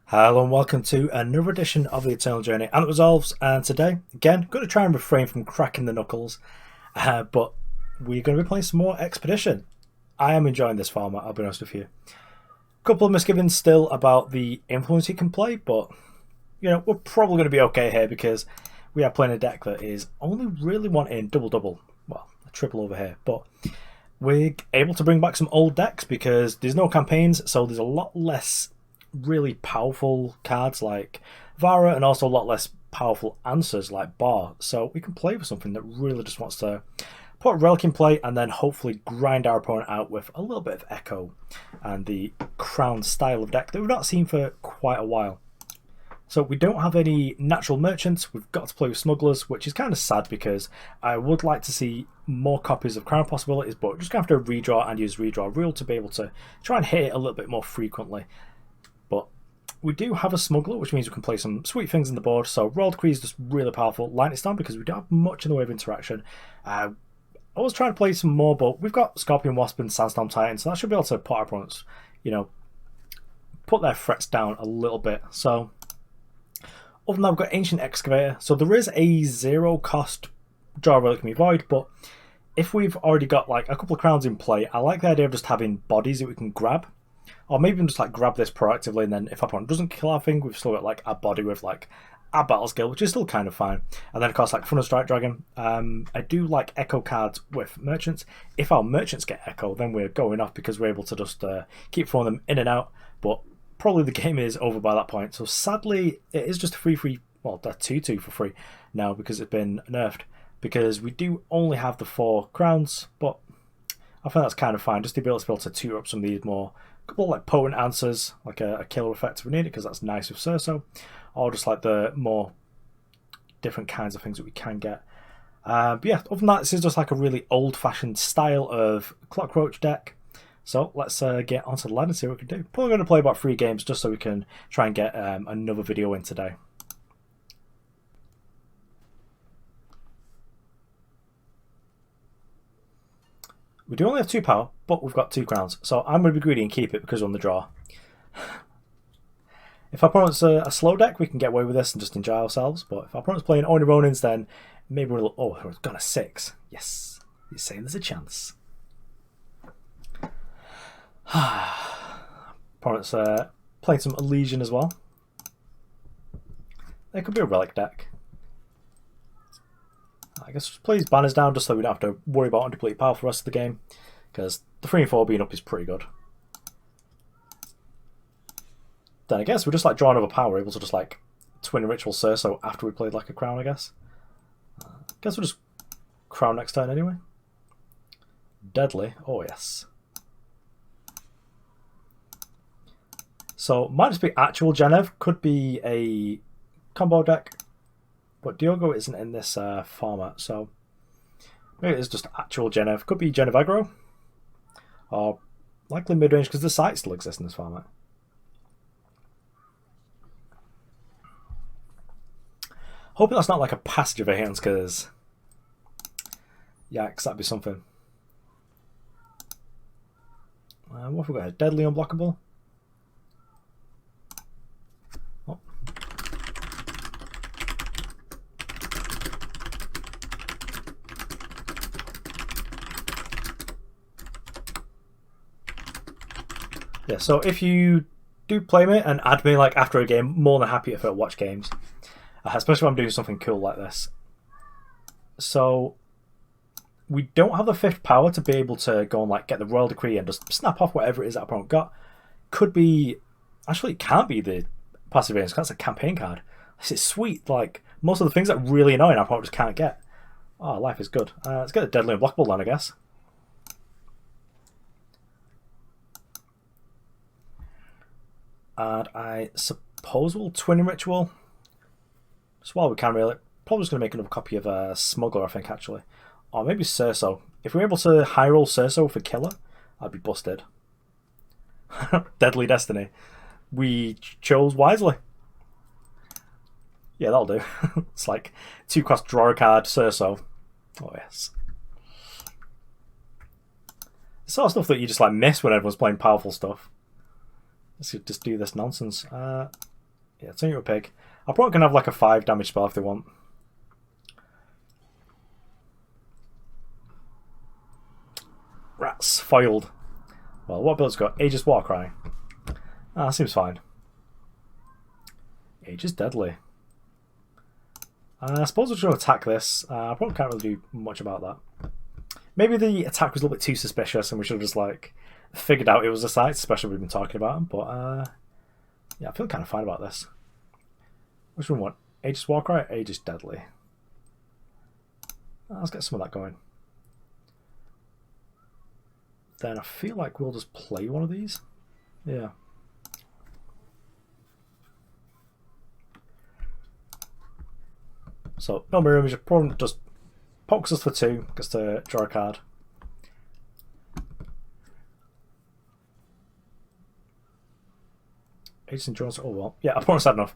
Hello and welcome to another edition of the Eternal Journey and It Resolves. And today, again, going to try and refrain from cracking the knuckles, but we're going to be playing some more Expedition. I am enjoying this format, I'll be honest with you. A couple of misgivings still about the influence you can play, but you know, we're probably going to be okay here because we are playing a deck that is only really wanting double-double, well, a triple over here, but we're able to bring back some old decks because there's no campaigns, so there's a lot less really powerful cards like Vara and also a lot less powerful answers like Bar. So we can play with something that really just wants to put a relic in play and then hopefully grind our opponent out with a little bit of Echo and the Crown style of deck that we've not seen for quite a while. So we don't have any natural merchants, we've got to play with smugglers, which is kind of sad because I would like to see more copies of Crown possibilities, but we're just going to have to redraw and use redraw rule to be able to try and hit it a little bit more frequently. But we do have a Smuggler, which means we can play some sweet things in the board. So Warcry is just really powerful. Lightning Storm, because we don't have much in the way of interaction. I was trying to play some more, but we've got Scorpion, Wasp, and Sandstorm Titan, so that should be able to put our opponents, you know, put their threats down a little bit. So other than that, we've got Ancient Excavator. So there is a 0-cost draw relic from Void, but if we've already got like a couple of crowns in play, I like the idea of just having bodies that we can grab. Or maybe even just like grab this proactively, and then if our opponent doesn't kill our thing, we've still got like a body with like a battle skill, which is still kind of fine. And then of course like Thunderstrike Dragon. I do like Echo cards with merchants. If our merchants get Echo, then we're going off because we're able to just keep throwing them in and out. But probably the game is over by that point. So sadly, it is just a free, well, a 2/2 for free now because it's been nerfed. Because we do only have the 4 crowns, but I think that's kind of fine. Just to be able to tutor up some of these more couple of like potent answers, like a killer effect if we need it, because that's nice with Cirso, or just like the more different kinds of things that we can get. But yeah, other than that, this is just like a really old-fashioned style of Clockroach deck. So let's get onto the line and see what we can do. Probably going to play about 3 games just so we can try and get another video in today. We do only have 2 power, but we've got 2 crowns. So I'm going to be greedy and keep it because we're on the draw. If our opponent's a slow deck, we can get away with this and just enjoy ourselves. But if our opponent's playing Oni Ronins, then maybe we're... Oh, we've got a 6. Yes. You're saying there's a chance. Opponent's playing some Elysian as well. It could be a relic deck. I guess just play these banners down just so we don't have to worry about undepleted power for the rest of the game, because the 3 and 4 being up is pretty good. Then I guess we're just like drawing over power, we're able to just like twin ritual Cirso after we played like a crown, I guess. Guess we'll just crown next turn anyway. Deadly, oh yes. So might just be actual Genev, could be a combo deck. But Diogo isn't in this format, so maybe it's just actual Genev. Could be Genev aggro, or likely mid range because the site still exists in this format. Hoping that's not like a passage of hands, because yikes, that'd be something. What have we got here? Deadly unblockable. Yeah, so if you do play me and add me like after a game, more than happy if I watch games, especially when I'm doing something cool like this. So we don't have the 5th power to be able to go and like get the Royal Decree and just snap off whatever it is that our opponent got. Could be, actually it can't be the passive range, that's a campaign card. This is sweet, like most of the things that are really annoying our opponent just can't get. Oh, life is good. Let's get the Deadly Unblockable then, I guess. And I suppose we'll twin ritual. Just while we can, really. Probably just going to make another copy of Smuggler, I think, actually. Or maybe Cirso. If we're able to high roll Cirso for killer, I'd be busted. Deadly Destiny. We chose wisely. Yeah, that'll do. It's like 2-cost draw a card, Cirso. Oh, yes. The sort of stuff that you just like miss when everyone's playing powerful stuff. Let's just do this nonsense. Yeah, turn you a pig. I'm probably going to have like a 5 damage spell if they want. Rats. Foiled. Well, what build's got? Aegis Warcry. Ah, seems fine. Aegis Deadly. I suppose we're going to attack this. I probably can't really do much about that. Maybe the attack was a little bit too suspicious and we should have just like figured out it was a site, especially we've been talking about them. But yeah, I feel kind of fine about this. Which one want? Aegis Warcry or Aegis Deadly? Let's get some of that going. Then I feel like we'll just play one of these. Yeah. So, no mirror image, probably just pokes us for 2, gets to draw a card. Aegis Endurance, oh well. Yeah, opponent's had enough.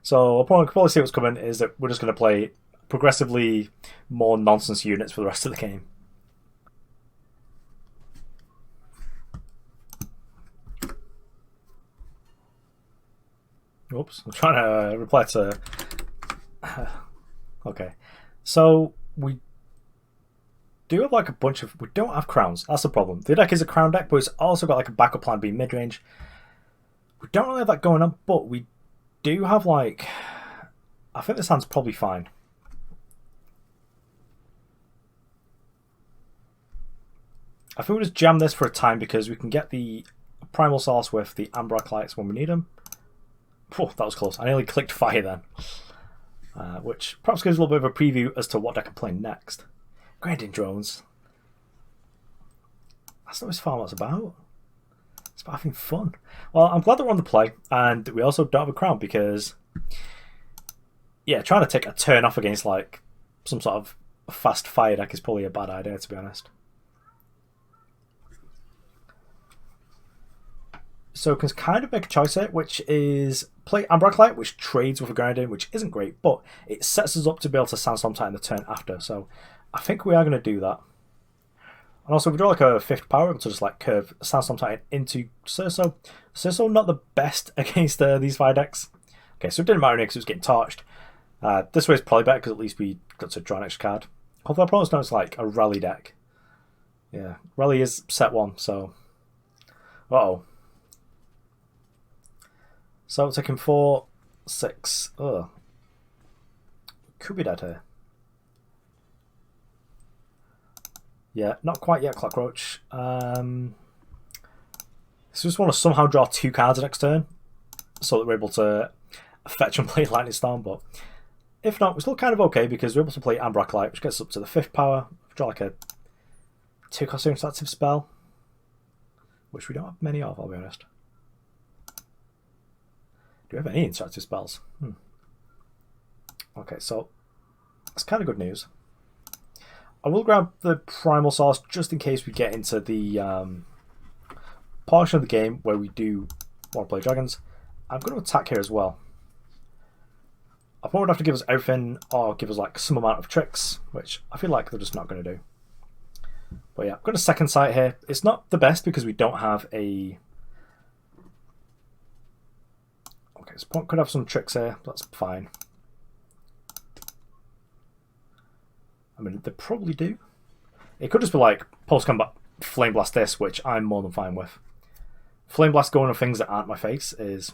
So, opponent can probably see what's coming is that we're just going to play progressively more nonsense units for the rest of the game. Oops, I'm trying to reply to... Okay, so we do have like a bunch of... We don't have crowns, that's the problem. The deck is a crown deck, but it's also got like a backup plan B mid-range. We don't really have that going on, but we do have like... I think this hand's probably fine. I think we'll just jam this for a time because we can get the Primal Source with the Amber Acolytes when we need them. Oh, that was close. I nearly clicked fire then. Which perhaps gives a little bit of a preview as to what deck I'm playing next. Grinding Drones. That's not what this format's about. It's about having fun. Well, I'm glad that we're on the play, and we also don't have a crown because, yeah, trying to take a turn off against like some sort of fast fire deck is probably a bad idea, to be honest. So can kind of make a choice here, which is play Amber Acolyte, which trades with a Grinding, which isn't great, but it sets us up to be able to Sandstorm Titan the turn after. So I think we are going to do that. And also, if we draw like a 5th power, able to just like curve Sandstorm Titan into Cirso. Cirso not the best against these fire decks. Okay, so it didn't matter because it was getting torched. This way is probably better because at least we got to draw an extra card. Hopefully our opponents know it's like a rally deck. Yeah, rally is set 1, so... Uh-oh. So taking 4, 6. Ugh. Could be dead here. Yeah, not quite yet, Clockroach. So just want to somehow draw 2 cards next turn so that we're able to fetch and play Lightning Storm, but if not, we're still kind of okay because we're able to play Amber Acolyte, which gets up to the 5th power. Draw like a 2-cost interactive spell, which we don't have many of, I'll be honest. Do we have any interactive spells? Okay, so that's kind of good news. I will grab the Primal Source just in case we get into the portion of the game where we do want to play dragons. I'm going to attack here as well. I probably would have to give us everything or give us like some amount of tricks, which I feel like they're just not going to do. But yeah, I've got a second sight here. It's not the best because we don't have a... Okay, so could have some tricks here. That's fine. I mean, they probably do. It could just be like post-combat Flame Blast this, which I'm more than fine with. Flame Blast going on things that aren't my face is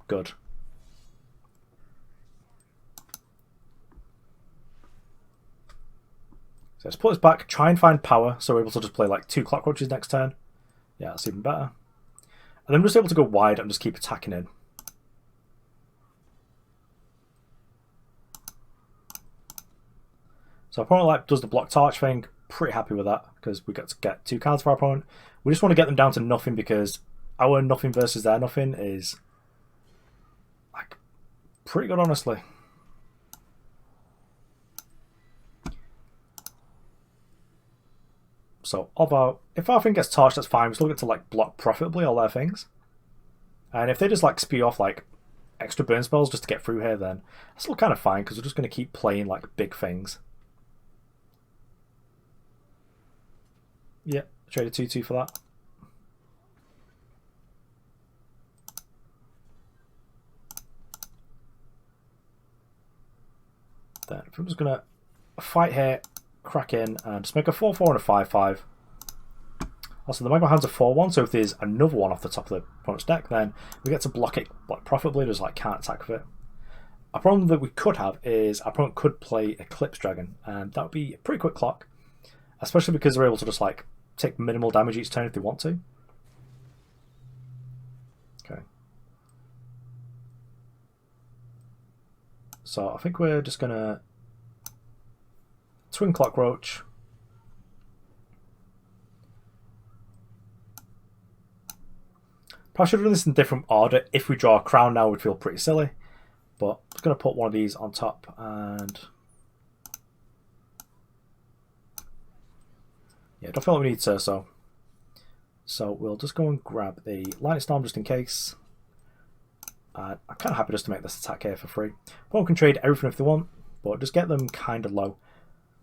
good. So let's put this back, try and find power, so we're able to just play like 2 Clockroaches next turn. Yeah, that's even better. And then we're just able to go wide and just keep attacking in. So our opponent like does the block torch thing. Pretty happy with that because we got to get 2 cards for our opponent. We just want to get them down to nothing because our nothing versus their nothing is like pretty good, honestly. So although if our thing gets torched, that's fine. We still get to like block profitably all their things. And if they just like spew off like extra burn spells just to get through here, then that's still kind of fine because we're just going to keep playing like big things. Yeah, trade a 2-2 for that. Then if I'm just going to fight here, crack in, and just make a 4-4 and a 5-5. Also, the Magma Hand's a 4-1, so if there's another one off the top of the opponent's deck, then we get to block it profitably, just like can't attack with it. A problem that we could have is our opponent could play Eclipse Dragon, and that would be a pretty quick clock, especially because they're able to just like take minimal damage each turn if they want to. Okay. So I think we're just gonna Twin Clockroach. Probably should have done this in a different order. If we draw a crown now, it would feel pretty silly. But I'm just going to put one of these on top and... yeah, don't feel like we need Cirso. So we'll just go and grab the Lightning Storm just in case. I'm kind of happy just to make this attack here for free. Opponent can trade everything if they want, but just get them kind of low.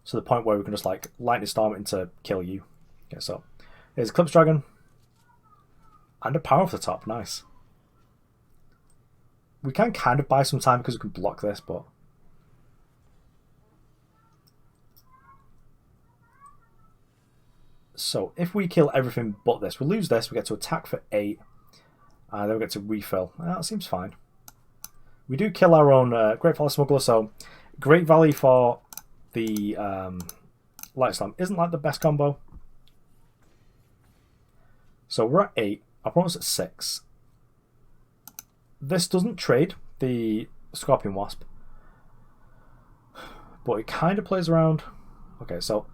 To the point where we can just like Lightning Storm it into kill you. Okay, so here's Eclipse Dragon. And a power off the top, nice. We can kind of buy some time because we can block this, but... so, if we kill everything but this, we lose this, we get to attack for 8, and then we get to refill. That seems fine. We do kill our own Great Valley Smuggler, so Great Valley for the Light Storm isn't like the best combo. So we're at 8. Our opponent's at 6. This doesn't trade the Scorpion Wasp, but it kind of plays around. Okay, so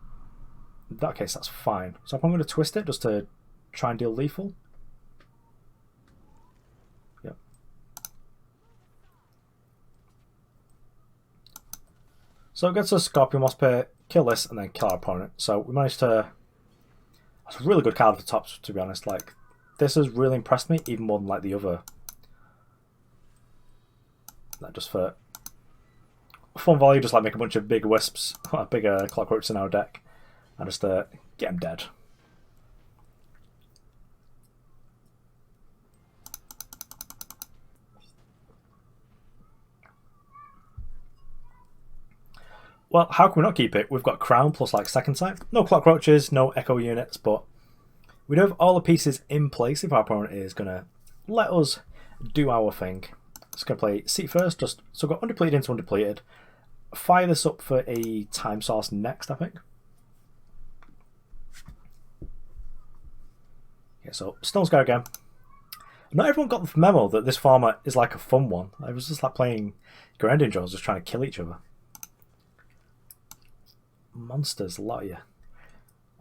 in that case, that's fine. So I'm going to twist it just to try and deal lethal. Yep. So it gets a Scorpion Wasp here, kill this, and then kill our opponent. So we managed to... that's a really good card at the top, to be honest. Like, this has really impressed me, even more than like the other. Like, just for fun value, just like make a bunch of big wisps, bigger Clockroaches in our deck, and just get them dead. Well, how can we not keep it? We've got Crown plus like Second Sight. No Clockroaches, no Echo units, but we do have all the pieces in place if our opponent is going to let us do our thing. Just going to play Seat first, just so we've got Undepleted into Undepleted. Fire this up for a Time Source next, I think. Okay, so Stone Sky again. Not everyone got the memo that this format is like a fun one. It was just like playing Grinding Drones, just trying to kill each other. Monsters, a lot of you.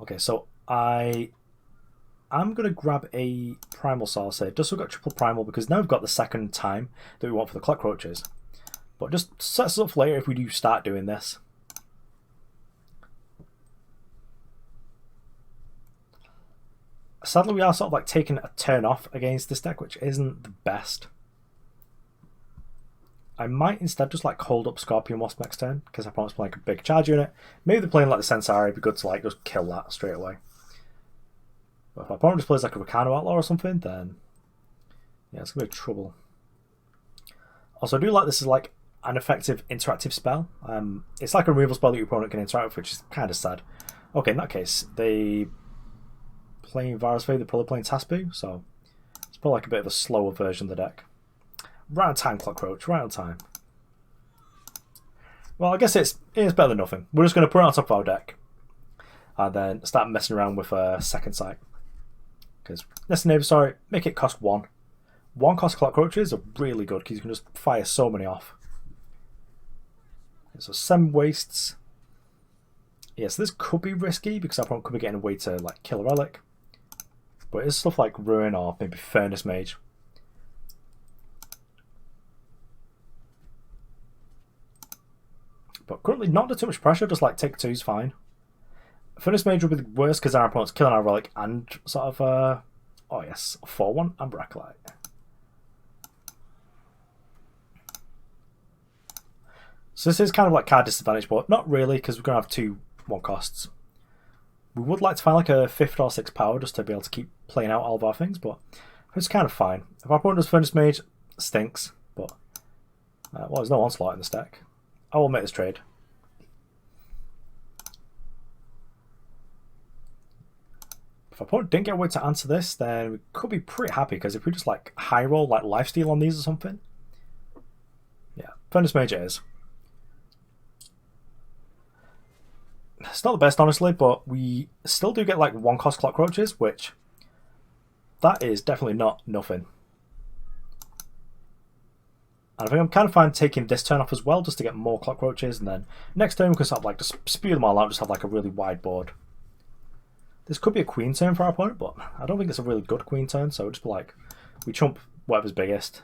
Okay, so I'm going to grab a Primal Source here, just so we've got triple Primal, because now we've got the second time that we want for the Clockroaches. But just sets us up for later if we do start doing this. Sadly, we are sort of like taking a turn off against this deck, which isn't the best. I might instead just like hold up Scorpion Wasp next turn, because I promise playing like a big charge unit. Maybe they're playing like the Sensari, it'd be good to like just kill that straight away. But if my opponent just plays like a Volcano Outlaw or something, then yeah, it's going to be trouble. Also, I do like this as like an effective interactive spell. It's like a removal spell that your opponent can interact with, which is kind of sad. Okay, in that case, they playing Virus Fade, they're probably playing Taspu, so it's probably like a bit of a slower version of the deck. Right on time, Clockroach, right on time. Well, I guess it's better than nothing. We're just going to put it on top of our deck and then start messing around with Second Sight. Because Nesting Avisaur, make it cost 1. 1 cost Clockroaches are really good because you can just fire so many off. Okay, so 7 wastes. Yeah, so this could be risky because our opponent could be getting away to like kill a relic. But it's stuff like Ruin or maybe Furnace Mage. But currently not under too much pressure, just like take 2 is fine. Furnace Mage would be the worst because our opponent's killing our relic and sort of, oh yes, a 4-1 and Acolyte. So this is kind of like card disadvantage, but not really because we're going to have 2 1 costs. We would like to find like a 5th or 6th power just to be able to keep playing out all of our things, but it's kind of fine. If our opponent does Furnace Mage, stinks, but well, there's no Onslaught in this deck. I will make this trade. If our opponent didn't get a way to answer this, then we could be pretty happy, because if we just like high roll like lifesteal on these or something, yeah, Furnace Mage it is. It's not the best, honestly, but we still do get like 1-cost Clockroaches, which that is definitely not nothing. And I think I'm kind of fine taking this turn off as well, just to get more Clockroaches, and then next turn we can sort of like just spew them all out, just have like a really wide board. This could be a queen turn for our opponent, but I don't think it's a really good queen turn, so we'll just be like, we chump whatever's biggest.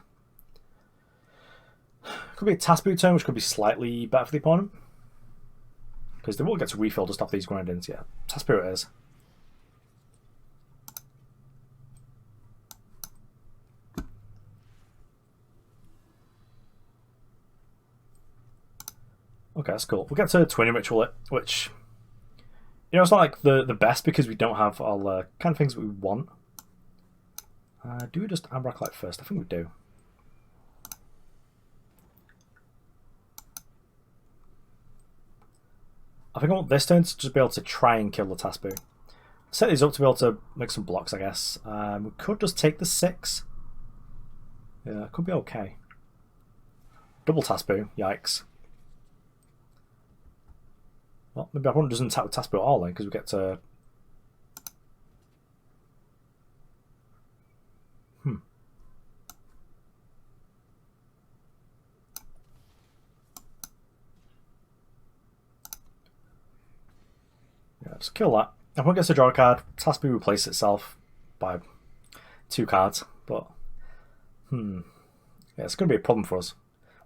Could be a task boot turn, which could be slightly better for the opponent, because they will get to refill just off these grindings. Yeah, task boot it is. Okay, that's cool. We'll get to Twinning Ritual it, which, you know, it's not like the best, because we don't have all the kind of things that we want. Do we just Acolyte first? I think we do. I think I want this turn to just be able to try and kill the Tasbu. Set these up to be able to make some blocks, I guess. We could just take the 6. Yeah, it could be okay. Double Tasbu, yikes. Well, maybe our opponent doesn't attack with Tasbu at all then, because we get to... Yeah, just kill that. Our opponent gets to draw a card. Tasbu replaces itself by 2 cards, but... Yeah, it's going to be a problem for us.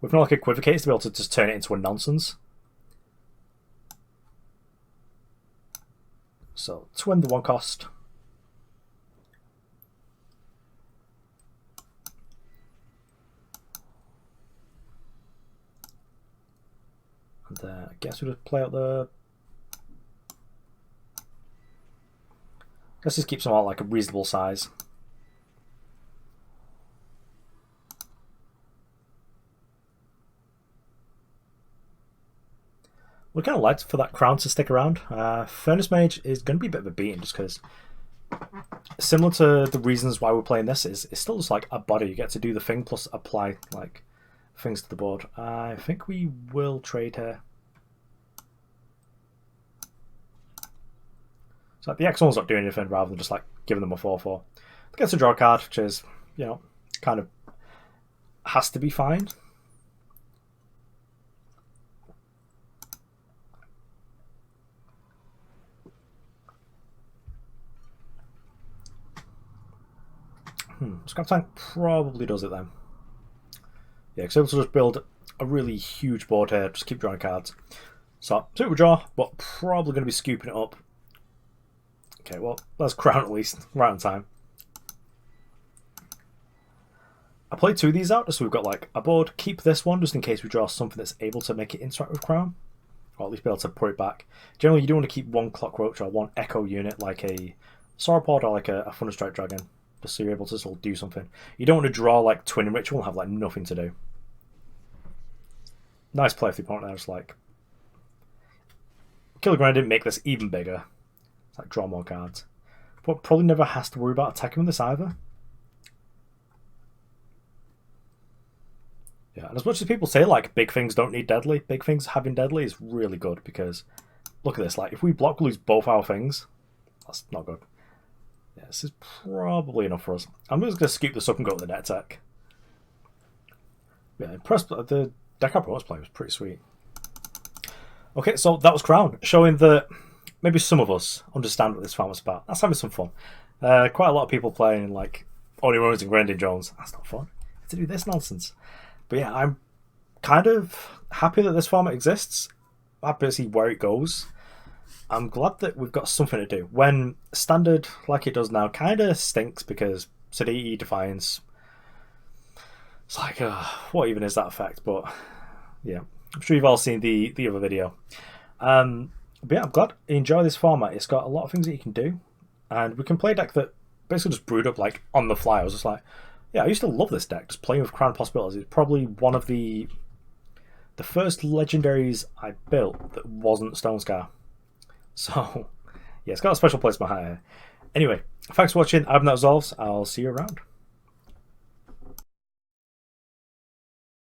We've not like Equivocate to be able to just turn it into a nonsense. So, twin the 1-cost. And I guess we'll just play out the... Let's just keep them all like a reasonable size. We'd kind of like for that crown to stick around. Furnace Mage is going to be a bit of a beating, just because, similar to the reasons why we're playing this, is it's still just like a body. You get to do the thing plus apply like things to the board. I think we will trade here. So like, the X1's not doing anything rather than just like giving them a 4/4. It gets to draw a card, which is, you know, kind of has to be fine. Scrap Tank probably does it then. Yeah, because able to just build a really huge board here, just keep drawing cards. So, super draw, but probably going to be scooping it up. Okay, well, that's crown at least, right on time. I played 2 of these out, just so we've got like a board. Keep this one, just in case we draw something that's able to make it interact with crown. Or at least be able to put it back. Generally, you do want to keep 1 Clockroach or 1 Echo unit, like a Sauropod or like a Thunderstrike Dragon. So you're able to sort of do something. You don't want to draw like Twinning Ritual and have like nothing to do. Nice play if the opponent there, just like kill the ground, didn't make this even bigger. It's like draw more cards. But probably never has to worry about attacking with this either. Yeah, and as much as people say like big things don't need deadly, big things having deadly is really good, because look at this, like if we block lose both our things, that's not good. Yeah, this is probably enough for us. I'm just going to scoop this up and go to the net tech. Yeah, impressed. The deck I was playing was pretty sweet. Okay, so that was Crown, showing that maybe some of us understand what this farm was about. That's having some fun. Quite a lot of people playing like Only Ruins and Grinding Jones. That's not fun. I have to do this nonsense. But yeah, I'm kind of happy that this format exists. Happy to see where it goes. I'm glad that we've got something to do. When standard, like it does now, kind of stinks, because Sediti, Defiance, it's like, what even is that effect? But yeah, I'm sure you've all seen the other video. But yeah, I'm glad you enjoy this format. It's got a lot of things that you can do, and we can play a deck that basically just brewed up like on the fly. I was just like, yeah, I used to love this deck, just playing with Crown Possibilities. It's probably one of the first legendaries I built that wasn't Stone Scar. So, yeah, it's got a special place in my heart here. Anyway, thanks for watching. I've been Resolves. I'll see you around.